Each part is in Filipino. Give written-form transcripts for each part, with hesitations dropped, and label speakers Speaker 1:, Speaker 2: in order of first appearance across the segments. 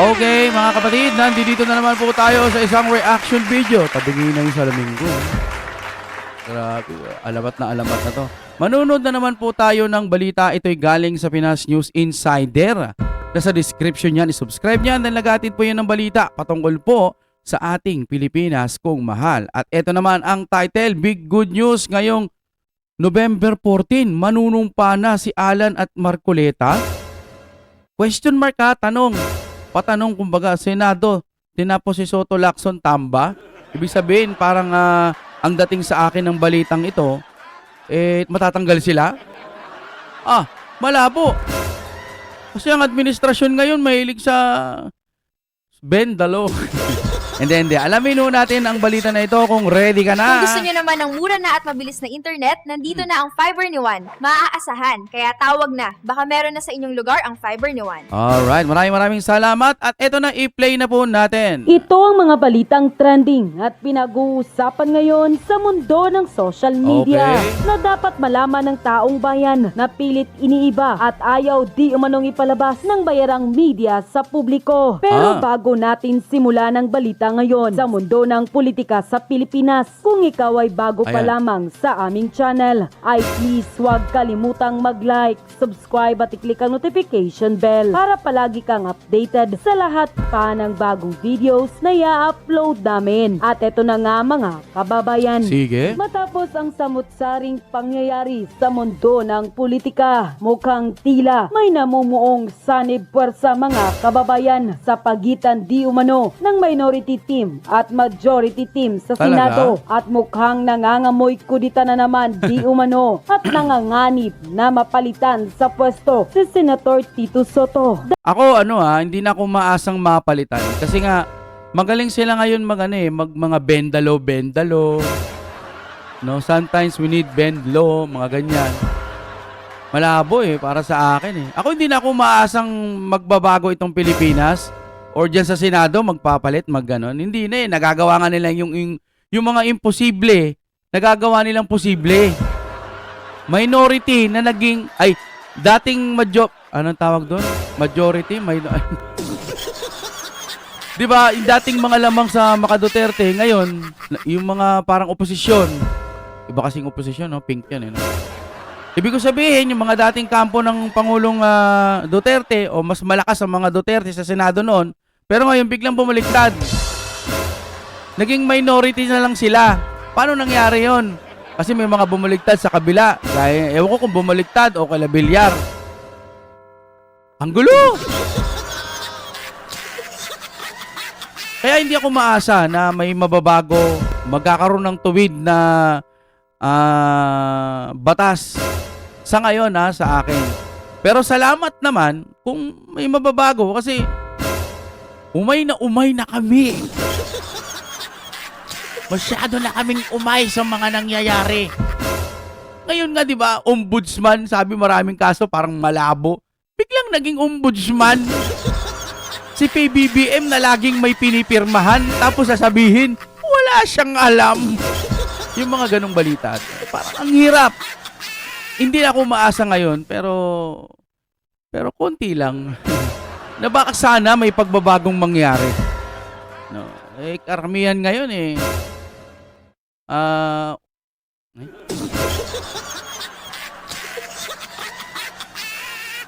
Speaker 1: Okay, mga kapatid, nandito na naman po tayo sa isang reaction video. Tabingin na yung salamin ko. Grabe, alamat na to. Manunod na naman po tayo ng balita. Ito'y galing sa Pinas News Insider. Nasa description yan, isubscribe niyan dahil nagatid po yan ng balita patungkol po sa ating Pilipinas kung mahal. At ito naman ang title, Big Good News ngayong November 14. Manunumpa na si Alan at Marcoleta? Question mark ha, tanong. Patanong kumbaga, Senado, tinapos si Soto Lacson tamba? Ibig sabihin, parang ang dating sa akin ng balitang ito, matatanggal sila? Malabo. Kasi ang administrasyon ngayon mahilig sa bendalo. Hindi. Alamin ho natin ang balita na ito kung ready ka na.
Speaker 2: Kung gusto nyo naman ng mura na at mabilis na internet, nandito na ang fiber ni Juan. Maaasahan, kaya tawag na. Baka meron na sa inyong lugar ang fiber ni Juan.
Speaker 1: Alright, maraming salamat. At ito na, i-play na po natin.
Speaker 3: Ito ang mga balitang trending at pinag-uusapan ngayon sa mundo ng social media na dapat malaman ng taong bayan na pilit iniiba at ayaw di umanong ipalabas ng bayarang media sa publiko. Pero bago natin simulan ang balita ngayon sa mundo ng politika sa Pilipinas, kung ikaw ay bago pa lamang sa aming channel, ay please huwag kalimutang mag-like, subscribe at i-click ang notification bell para palagi kang updated sa lahat pa ng bagong videos na i-upload namin. At eto na nga mga kababayan.
Speaker 1: Sige.
Speaker 3: Matapos ang samut-saring pangyayari sa mundo ng politika, mukhang tila may namumuong sanib puwersa mga kababayan sa pagitan di umano ng minority team at majority team sa Senado. At mukhang nangangamoy kudita na naman di umano at nanganganib na mapalitan sa pwesto si Senator Tito Soto.
Speaker 1: Ako hindi na ako maasang mapalitan kasi nga magaling sila ngayon mga bendalo. No, sometimes we need bend low, mga ganyan. Malabo para sa akin. Ako hindi na ako maasang magbabago itong Pilipinas or diyan sa Senado magpapalit, magganon. Hindi na nagagawa nga nila yung mga imposible, nagagawa nilang posible. Minority na naging dating anong tawag doon? Majority, di ba, yung dating mga lamang sa Duterte, ngayon, yung mga parang oposisyon, iba kasing oposisyon, pink yan, Ibig ko sabihin, yung mga dating kampo ng Pangulong Duterte, o mas malakas ang mga Duterte sa Senado noon, pero ngayon biglang bumaliktad. Naging minority na lang sila. Paano nangyari yon? Kasi may mga bumaliktad sa kabila. Kaya, ewan ko kung bumaliktad o kala bilyar. Ang gulo! Kaya hindi ako maasa na may mababago, magkakaroon ng tuwid na batas sa ngayon sa akin. Pero salamat naman kung may mababago kasi umay na kami. Masyado na kaming umay sa mga nangyayari. Ngayon nga 'di ba, ombudsman, sabi maraming kaso parang malabo. Biglang naging ombudsman. Si PBBM na laging may pinipirmahan tapos sasabihin, wala siyang alam. Yung mga ganong balita. Parang ang hirap. Hindi ako maasa ngayon, pero konti lang. Na baka sana may pagbabagong mangyari. No. Karamihan ngayon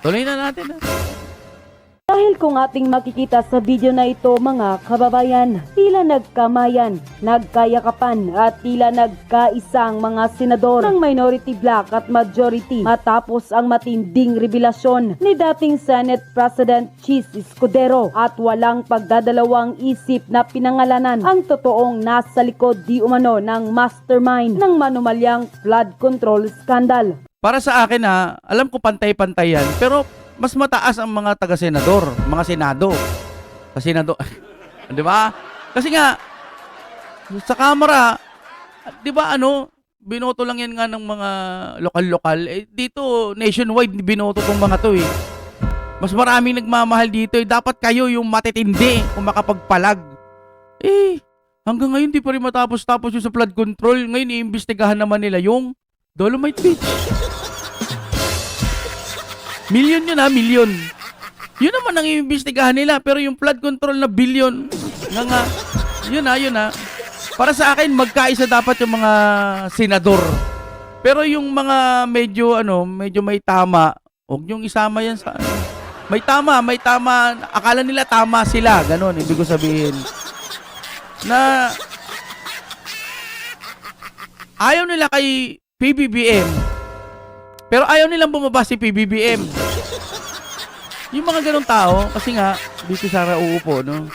Speaker 1: tuloy na natin
Speaker 3: Dahil kung ating makikita sa video na ito mga kababayan, tila nagkamayan, nagkayakapan at tila nagkaisang mga senador ng minority bloc at majority matapos ang matinding revelasyon ni dating Senate President Chis Escudero at walang pagdadalawang isip na pinangalanan ang totoong nasa likod di umano ng mastermind ng manumalyang flood control scandal.
Speaker 1: Para sa akin alam ko pantay-pantay yan, pero mas mataas ang mga taga-senador, mga senado. Sa senado, di ba? Kasi nga, sa Kamara, di ba binoto lang yan nga ng mga lokal-lokal. Dito, nationwide, binoto tong mga to Mas maraming nagmamahal dito Dapat kayo yung matitindi kung makapagpalag. Hanggang ngayon, di pa rin matapos-tapos yung sa flood control. Ngayon, iimbestigahan naman nila yung Dolomite Beach. Milyon yun milyon. Yun naman ang iimbestigahan nila. Pero yung flood control na billion, nga, yun na. Para sa akin, magkaisa dapat yung mga senador. Pero yung mga medyo may tama, huwag niyong isama yan sa May tama. Akala nila tama sila. Ganon, ibig ko sabihin. Na ayaw nila kay PBBM. Pero ayaw nilang bumaba si PBBM. Yung mga ganong tao, kasi nga, dito Sara uupo, no?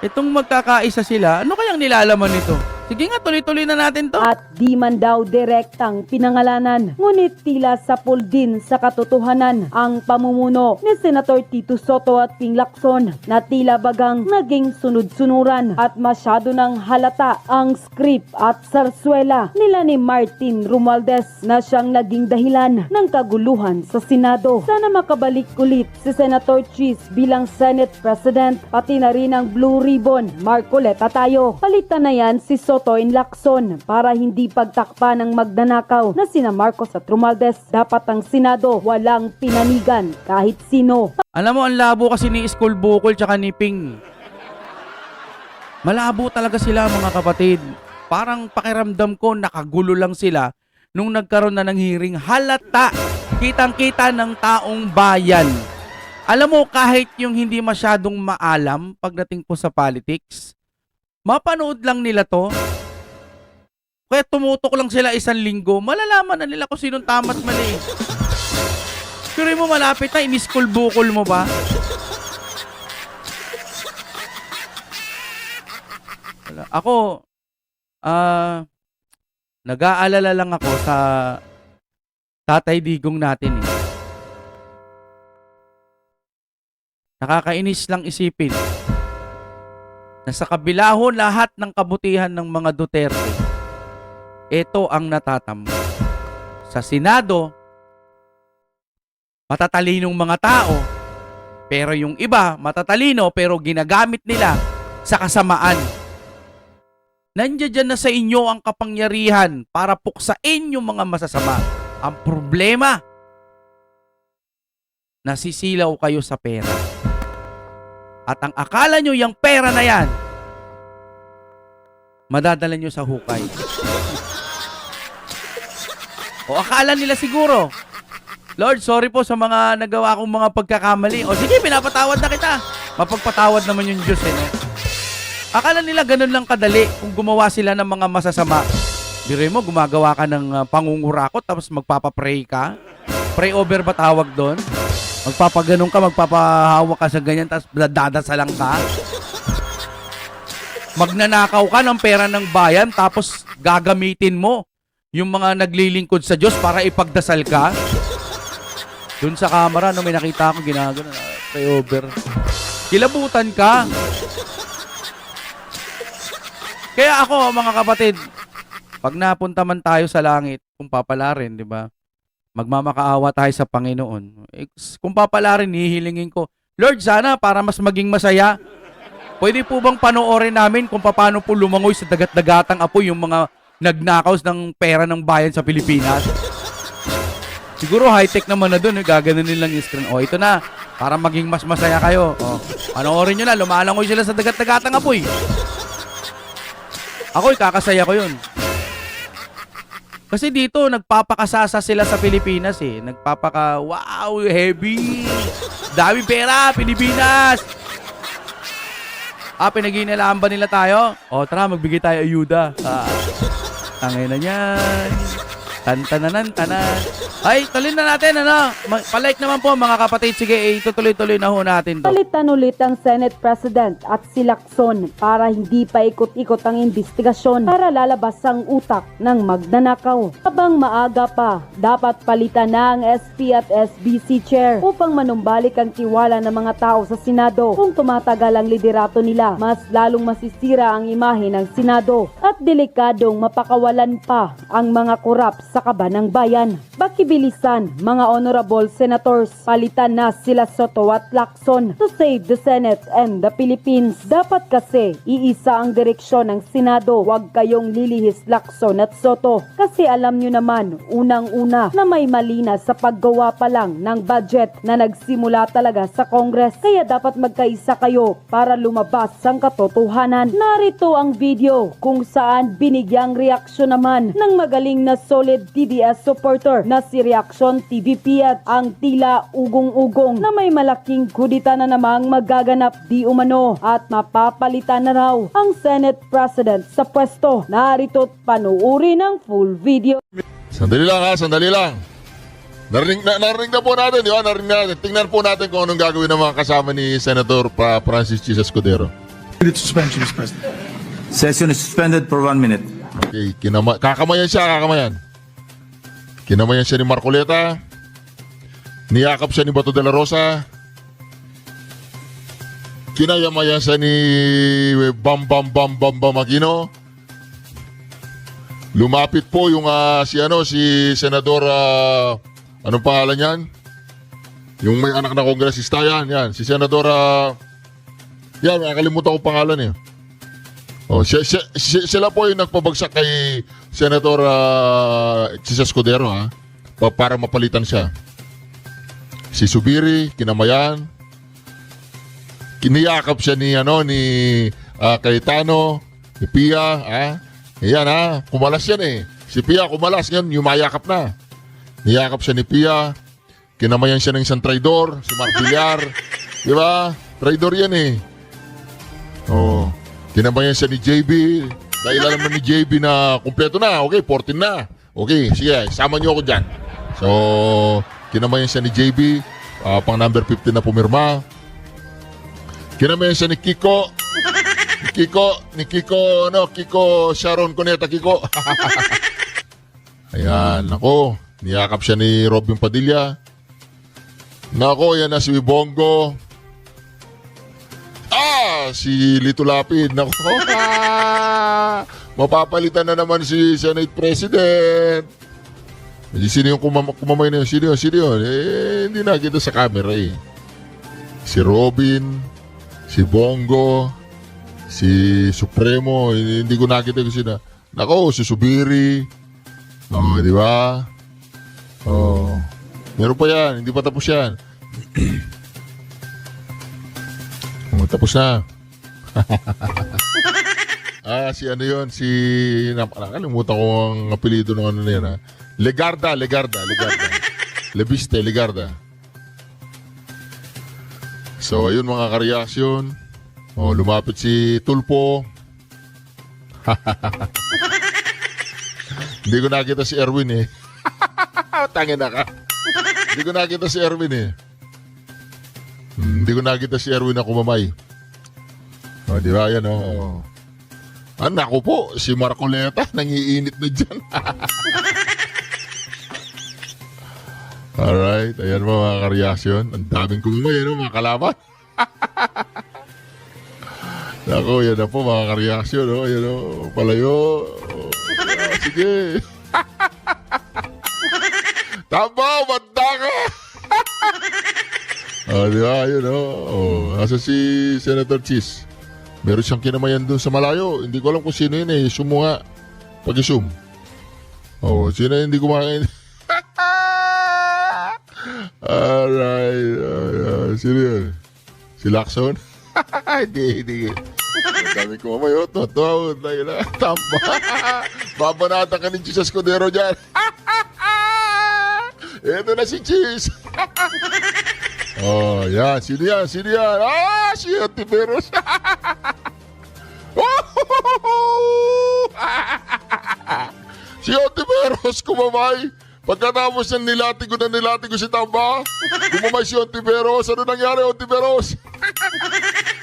Speaker 1: Itong magkakaisa sila, ano kayang nilalaman nito? Sige nga, tuloy-tuloy na natin to.
Speaker 3: At di man daw direktang pinangalanan, ngunit tila sapul din sa katotohanan ang pamumuno ni Senator Tito Soto at Ping Lacson na tila bagang naging sunod-sunuran at masyado ng halata ang script at sarswela nila ni Martin Romualdez na siyang naging dahilan ng kaguluhan sa Senado. Sana makabalik ulit si Senator Cheese bilang Senate President, pati na rin ang Blue Ribbon, Marcoleta tayo. Palitan na yan si Soto in Lacson para hindi pagtakpa ng magnanakaw na sina Marcos at Romualdez. Dapat ang Senado walang pinanigan kahit sino.
Speaker 1: Alam mo, ang labo kasi ni School Bukol tsaka ni Ping. Malabo talaga sila, mga kapatid. Parang pakiramdam ko nakagulo lang sila nung nagkaroon na ng hearing. Halata, kitang-kita ng taong bayan. Alam mo, kahit yung hindi masyadong maalam pagdating po sa politics, mapanood lang nila to. Kaya tumutok lang sila 1 linggo, malalaman na nila kung sinong tama at mali. Pero mo malapit na, in-school bukol mo ba? Ako, nag-aalala lang ako sa Tatay Digong natin eh. Nakakainis lang isipin na sa kabilahon lahat ng kabutihan ng mga Duterte, ito ang natatamo. Sa Senado, matatalinong mga tao, pero yung iba, matatalino, pero ginagamit nila sa kasamaan. Nandiyan na sa inyo ang kapangyarihan para puksain yung mga masasama. Ang problema, nasisilaw kayo sa pera. At ang akala nyo yung pera na yan, madadala nyo sa hukay. O akala nila siguro, Lord, sorry po sa mga nagawa kong mga pagkakamali. O sige, pinapatawad na kita. Mapagpatawad naman yung Diyos eh. No? Akala nila ganun lang kadali kung gumawa sila ng mga masasama. Dire mo, gumagawa ka ng pangungurakot tapos magpapapray ka. Pray over ba tawag doon? Magpapaganong ka, magpapahawak ka sa ganyan tapos dadasalang ka. Magnanakaw ka ng pera ng bayan tapos gagamitin mo yung mga naglilingkod sa Diyos para ipagdasal ka. Doon sa camera, no, may nakita ako ginagano, pray over. Kilabutan ka. Kaya ako, mga kapatid, pag napunta man tayo sa langit, kung papalarin, di ba? Magmamakaawa tayo sa Panginoon. Kung papalarin, hihilingin ko, Lord, sana para mas maging masaya, pwede po bang panoorin namin kung paano po lumangoy sa dagat-dagatang apoy yung mga nagnakaw ng pera ng bayan sa Pilipinas? Siguro high-tech naman na doon, gaganon nilang yung screen. O, ito na, para maging mas masaya kayo. O, panoorin nyo na, lumalangoy sila sa dagat-dagatang apoy. Ako'y kakasaya ko yun. Kasi dito, nagpapakasasa sila sa Pilipinas eh. Wow, heavy. Dami pera, Pilipinas. Pinag-iinilaan ba nila tayo? O, tara, magbigay tayo ayuda. Tangay na yan. Tantananan. Ay, tuloy na natin, ano? Palike naman po, mga kapatid. Sige, itutuloy-tuloy na ho natin to.
Speaker 3: Palitan ulit ang Senate President at si Lacson para hindi pa ikot-ikot ang investigasyon para lalabas ang utak ng magnanakaw. Habang maaga pa, dapat palitan na ang SP at SBC chair upang manumbalik ang tiwala ng mga tao sa Senado. Kung tumatagal ang liderato nila, mas lalong masisira ang imahe ng Senado at delikadong mapakawalan pa ang mga korap sa kaban ng bayan. Baki Bibilisan, mga honorable senators. Palitan na sila Soto at Lacson to save the Senate and the Philippines. Dapat kasi iisa ang direksyon ng Senado. Huwag kayong lilihis Lacson at Soto. Kasi alam nyo naman, unang-una na may mali na sa paggawa pa lang ng budget na nagsimula talaga sa Congress. Kaya dapat magkaisa kayo para lumabas ang katotohanan. Narito ang video kung saan binigyang reaksyon naman ng magaling na solid DDS supporter na si Reaction TV Piat ang tila ugong-ugong na may malaking kudita na namang magaganap di umano at mapapalitan na raw ang Senate President sa pwesto. Narito't panuuri ng full video.
Speaker 4: Sandali lang ha, sandali lang. Narinig na po natin, di ba? Narinig na natin. Tingnan po natin kung anong gagawin ng mga kasama ni Senator Francis Chis Escudero.
Speaker 5: Suspension, Mr. President.
Speaker 6: Session is suspended for 1 minute.
Speaker 4: Okay, kakamayan siya, kakamayan. Kinamayan siya ni Marcoleta. Niyakap siya ni Bato de la Rosa. Kinayamayan siya ni Bam Aquino. Lumapit po yung si Senador anong pangalan yan? Yung may anak na kongresista yan, si Senador yan, nakalimutan ko pangalan eh. Oh, sila po yung nagpabagsak kay Senator Chis Escudero para mapalitan siya. Si Subiri, kinamayan. Kiniyakap siya ni Cayetano, ni Pia, Ayan kumalas yan eh. Si Pia kumalas yan, yumayakap na. Niyakap siya ni Pia. Kinamayan siya ng isang traidor, si Mark Villar. Di ba? Traidor yan eh. Oh. Kinamayan siya ni JB. Dahil alam na ni JB na kumpleto na. Okay, 14 na. Okay, sige, sama niyo ako dyan. So, kinamayan siya ni JB. Pang number 15 na pumirma. Kinamayan siya ni Kiko. Kiko Sharon Cuneta, Kiko. Ayan, ako. Niyakap siya ni Robin Padilla. Nako, yan na si Bongo. Si Lito Lapid. Nako. Mapapalitan na naman si Senate President. Sino yung kumamay na yun? Sino yun? Hindi nakita sa camera eh. Si Robin, si Bongo, si Supremo, hindi ko nakita kung sino. Nako, si Subiri. Di ba? Meron pa yan, hindi pa tapos yan. Tapos na. Si ano yun, nakalimutan ko ang apelido ng ano na yan. Legarda. Lebiste, Legarda. So, ayun mga kareaksyon. Lumapit si Tulpo. Hindi ko nakita si Erwin eh. Tangin na ka. Hindi ko nakita si Erwin eh. Hindi ko nakita si Erwin na kumamay. Di ba yan Naku po, si Marcoleta nangiinit na dyan. Alright, ayan mga kareaksyon. Ang daming kumamay mga kalaban. Naku, yan na po mga kareaksyon. Yan palayo. Sige. Tama, banda ka. Di ba, yun nasa si Senator Chis. Meron siyang kinamayan doon sa malayo. Hindi ko alam kung sino yun eh. Zoom mo nga. Pag-zoom. Sino hindi kumakain? Alright. Sino yun? Si Lacson? Hindi. Ang dami ko mamayo. Totoo. Tamba. Babanatan ka ni Chis Escudero dyan. Ito na si Chis. Yan. Sino yan? Si Antiveros. Si Antiveros kumamay. Pagkatapos ng nilati ko si Tamba, kumamay si Antiveros. Ano nangyari, Antiveros?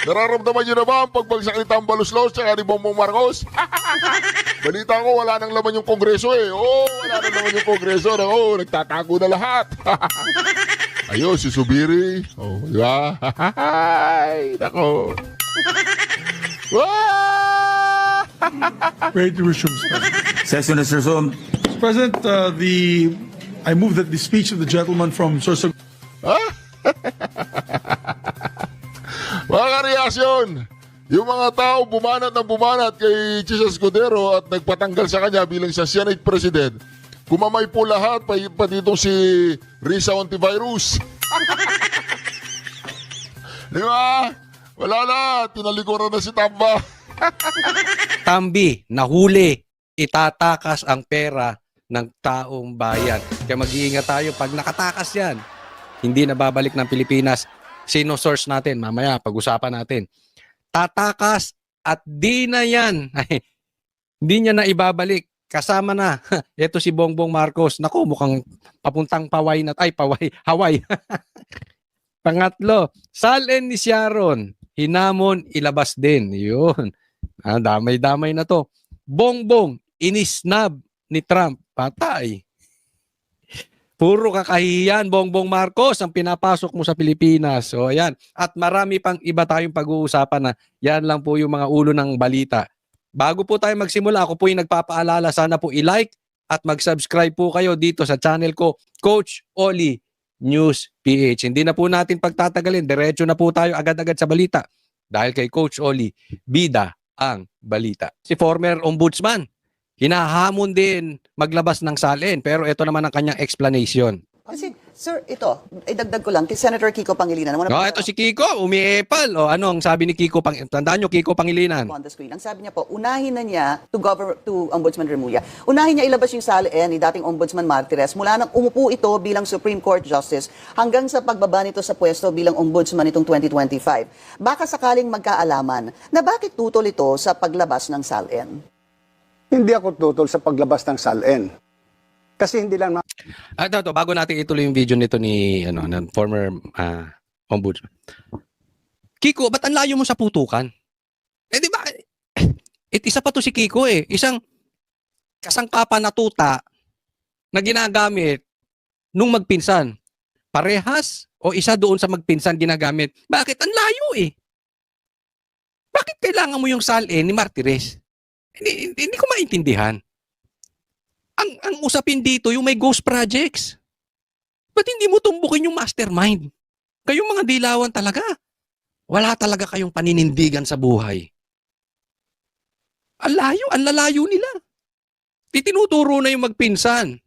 Speaker 4: Nararamdaman niyo na ba ang pagbagsak ni Tamba Luslos at ni Bongbong Marcos? Balita ko, wala nang laman yung kongreso eh. Wala nang laman yung kongreso. Nagtatago na lahat. Ayun, si Subiri. Di ba? Nako.
Speaker 5: Ready to resume, Mr. President.
Speaker 6: Session is resumed.
Speaker 5: Mr. President, the I move that the speech of the gentleman from Sorsogon
Speaker 4: Mga kareasyon, yung mga tao bumanat na bumanat kay Jesus Escudero at nagpatanggal sa kanya bilang sa Senate President, kumamay po lahat, pati itong si Risa Ontivirus. Di ba? Wala na, tinalikuran na si Tamba.
Speaker 7: Tambi, nahuli, itatakas ang pera ng taong bayan. Kaya mag-iingat tayo pag nakatakas yan. Hindi na babalik ng Pilipinas. Sino source natin? Mamaya, pag-usapan natin. Tatakas at di na yan. Hindi niya na ibabalik. Kasama na. Ito si Bongbong Marcos. Naku, mukhang papuntang Paway na. Ay, Paway. Hawaii. Pangatlo, Salen ni Sharon. Hinamon, ilabas din. Yun. Damay-damay na to. Bongbong, inisnab ni Trump. Patay. Puro kakahiyan, Bongbong Marcos, ang pinapasok mo sa Pilipinas. So, ayan. At marami pang iba tayong pag-uusapan na yan lang po yung mga ulo ng balita. Bago po tayo magsimula, ako po yung nagpapaalala. Sana po i-like at mag-subscribe po kayo dito sa channel ko, Coach Oli News PH. Hindi na po natin pagtatagalin. Diretso na po tayo agad-agad sa balita. Dahil kay Coach Oli, bida ang balita. Si former ombudsman, hinahamon din maglabas ng salin. Pero ito naman ang kanyang explanation.
Speaker 8: Kasi, sir, ito, idagdag ko lang, kay Senator Kiko Pangilinan.
Speaker 7: Ito si Kiko, umiepal. Ano ang sabi ni Kiko? Tandaan nyo, Kiko Pangilinan.
Speaker 8: On the screen. Ang sabi niya po, unahin na niya to Ombudsman Remulla. Unahin niya ilabas yung salin ni dating Ombudsman Martires mula nang umupo ito bilang Supreme Court Justice hanggang sa pagbaba nito sa pwesto bilang Ombudsman itong 2025. Baka sakaling magkaalaman na bakit tutol ito sa paglabas ng salin.
Speaker 9: Hindi ako tutol sa paglabas ng SALN. Kasi hindi lang
Speaker 7: Ito, bago natin ituloy yung video nito ni ng former ombudsman. Kiko, ba't ang layo mo sa putukan? Di ba? Isa pa to si Kiko eh. Isang kasangkapan na tuta na ginagamit nung magpinsan. Parehas o isa doon sa magpinsan ginagamit. Bakit? Ang layo eh. Bakit kailangan mo yung salin ni Martires? Hindi ko maintindihan. Ang usapin dito, yung may ghost projects. Ba't hindi mo tumbukin yung mastermind? Kayong mga dilawan talaga. Wala talaga kayong paninindigan sa buhay. Ang lalayo nila. Tinuturo na yung magpinsan.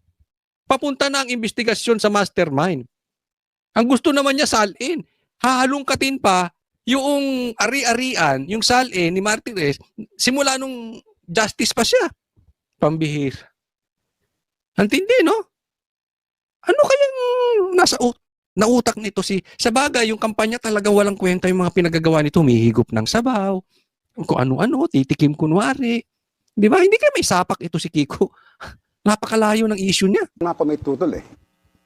Speaker 7: Papunta na ang investigasyon sa mastermind. Ang gusto naman niya salin. Hahalungkatin pa yung ari-arian, yung salin ni Martires, simula nung justice pa siya. Pambihir. Ang tindi, no? Ano kayang nautak nito sa bagay, yung kampanya talaga walang kwenta yung mga pinagagawa nito. Humihigop ng sabaw, kung ano-ano, titikim kunwari. Di ba? Hindi kayo may sapak ito si Kiko. Napakalayo ng issue niya.
Speaker 9: ako may tutol eh.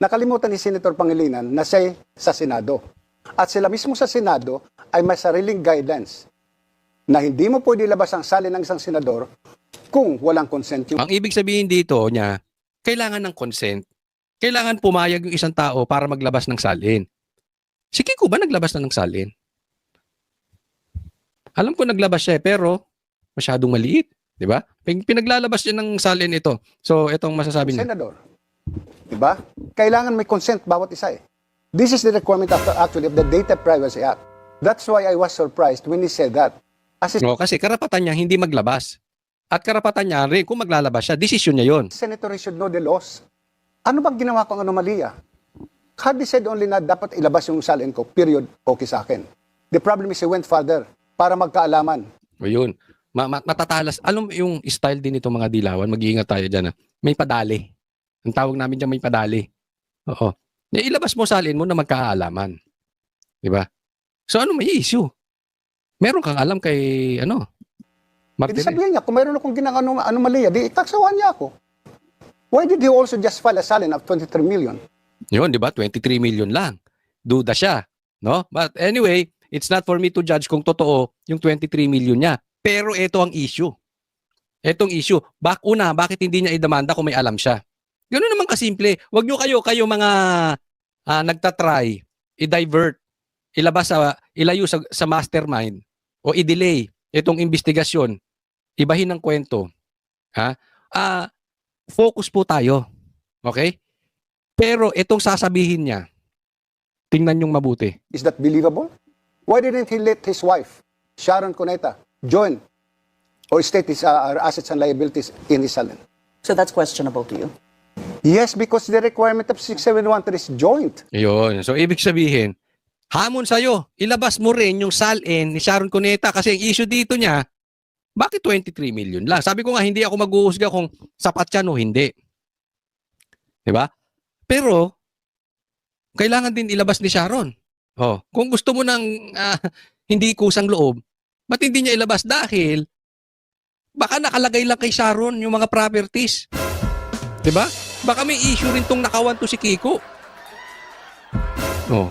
Speaker 9: Nakalimutan ni Senator Pangilinan na siya sa Senado. At sila mismo sa Senado ay may sariling guidelines na hindi mo pwede labas ang salin ng isang senador kung walang consent yung
Speaker 7: Ang ibig sabihin dito niya, kailangan ng consent. Kailangan pumayag yung isang tao para maglabas ng salin. Si Kiko ba naglabas na ng salin? Alam ko naglabas siya pero masyadong maliit. Di ba? Pinaglalabas niya ng salin ito. So, itong masasabi niya.
Speaker 9: senador. Diba? Kailangan may consent bawat isa eh. This is the requirement actually of the Data Privacy Act. That's why I was surprised when he said that.
Speaker 7: Kasi karapatan niya hindi maglabas. At karapatan niya rin kung maglalabas siya, desisyon niya yon.
Speaker 9: Senator should know the laws. Ano bang ginawa kong anomalya? Had he said only na dapat ilabas yung salin ko, period, okay sa akin. The problem is he went further para magkaalaman.
Speaker 7: O yun. Matatalas. Alam mo yung style din ito mga dilawan, mag-iingat tayo dyan. May padali. Ang tawag namin dyan may padali. Oo. Ilabas mo salin mo na magkaalaman. Diba? So ano may issue? Meron kang alam kay
Speaker 9: Hindi
Speaker 7: Martires.
Speaker 9: sabihin niya, kung meron akong ginang anomalya, di itaksawan niya ako. Why did he also just file a salin of 23 million?
Speaker 7: Yun, di ba? 23 million lang. Duda siya. No? But anyway, it's not for me to judge kung totoo yung 23 million niya. Pero ito ang issue. Etong issue. Bakit hindi niya idamanda kung may alam siya? Ganoon naman kasimple. Huwag nyo kayo mga nagtatry, i-divert, ilayo sa mastermind o i-delay itong investigasyon, ibahin ng kwento. Focus po tayo. Okay? Pero itong sasabihin niya, tingnan yung mabuti.
Speaker 9: Is that believable? Why didn't he let his wife, Sharon Cuneta, join or state his assets and liabilities in his salin?
Speaker 8: So that's questionable to you.
Speaker 9: Yes, because the requirement of 6713 is joint.
Speaker 7: Yun. So, ibig sabihin, hamon sa'yo, ilabas mo rin yung salin ni Sharon Cuneta kasi ang issue dito niya, bakit 23 million lang? Sabi ko nga, hindi ako mag-uusga kung sapat yan o hindi. Diba? Pero, kailangan din ilabas ni Sharon. Oh, kung gusto mo ng hindi kusang loob, ba't hindi niya ilabas? Dahil, baka nakalagay lang kay Sharon yung mga properties. Diba? Baka may issue rin tong nakawan to si Kiko. Oh.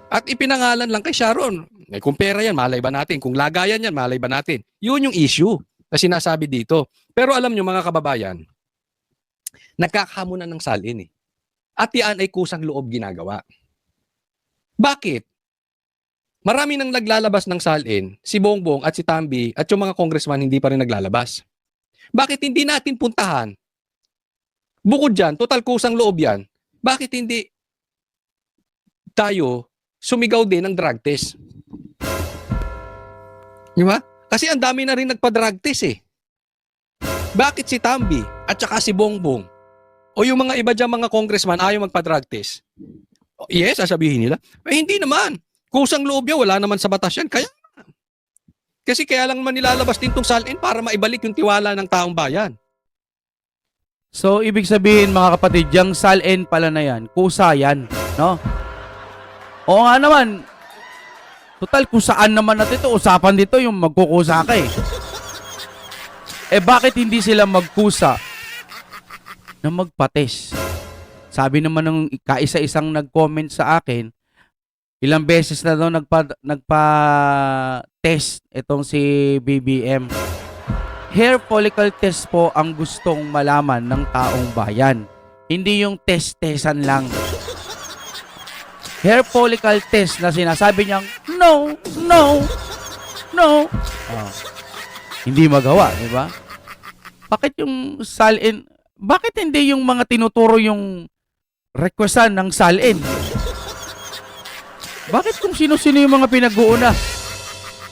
Speaker 7: At ipinangalan lang kay Sharon. Eh, kung pera yan, malay ba natin? Kung lagayan yan, malay ba natin? Yun yung issue na sinasabi dito. Pero alam nyo mga kababayan, nagkakahamunan ng salin eh. At yan ay kusang loob ginagawa. Bakit? Marami nang naglalabas ng salin, si Bongbong at si Tambi at yung mga congressman hindi pa rin naglalabas. Bakit hindi natin puntahan? Bukod dyan, total kusang loob yan. Bakit hindi tayo sumigaw din ng drug test? Di ba? Kasi ang dami na rin nagpa-drug test eh. Bakit si Tambi at saka si Bongbong o yung mga iba dyan mga congressman ayaw magpa-drug test? Yes, sasabihin nila. Eh, hindi naman. Kusang loob yan, wala naman sa batas yan. Kasi kaya lang naman nilalabas din tong salin para maibalik yung tiwala ng taong bayan.
Speaker 1: So, ibig sabihin mga kapatid, yung salin pala na yan, kusa yan, no? Oo nga naman, total kusaan naman natin ito, usapan dito yung magkukusa ka eh. Eh bakit hindi sila magkusa na magpates? Sabi naman ng kaisa-isang nag-comment sa akin, ilang beses na daw nagpa-test itong si BBM. Hair follicle test po ang gustong malaman ng taong bayan. Hindi yung test-testan lang. Hair follicle test na sinasabi niyang no. Hindi magawa, di ba? Bakit yung salin, bakit hindi yung mga tinuturo yung requestan ng salin? Bakit kung sino-sino yung mga pinag-uuna?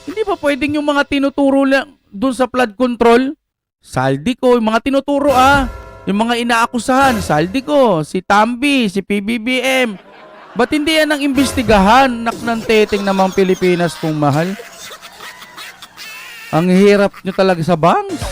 Speaker 1: Hindi ba pwedeng yung mga tinuturo lang doon sa flood control? Saldico, yung mga tinuturo yung mga inaakusahan, Saldico, si Tambi, si PBBM. Ba't hindi yan ang imbestigahan? Ng teting namang Pilipinas kung mahal. Ang hirap nyo talaga sa banks.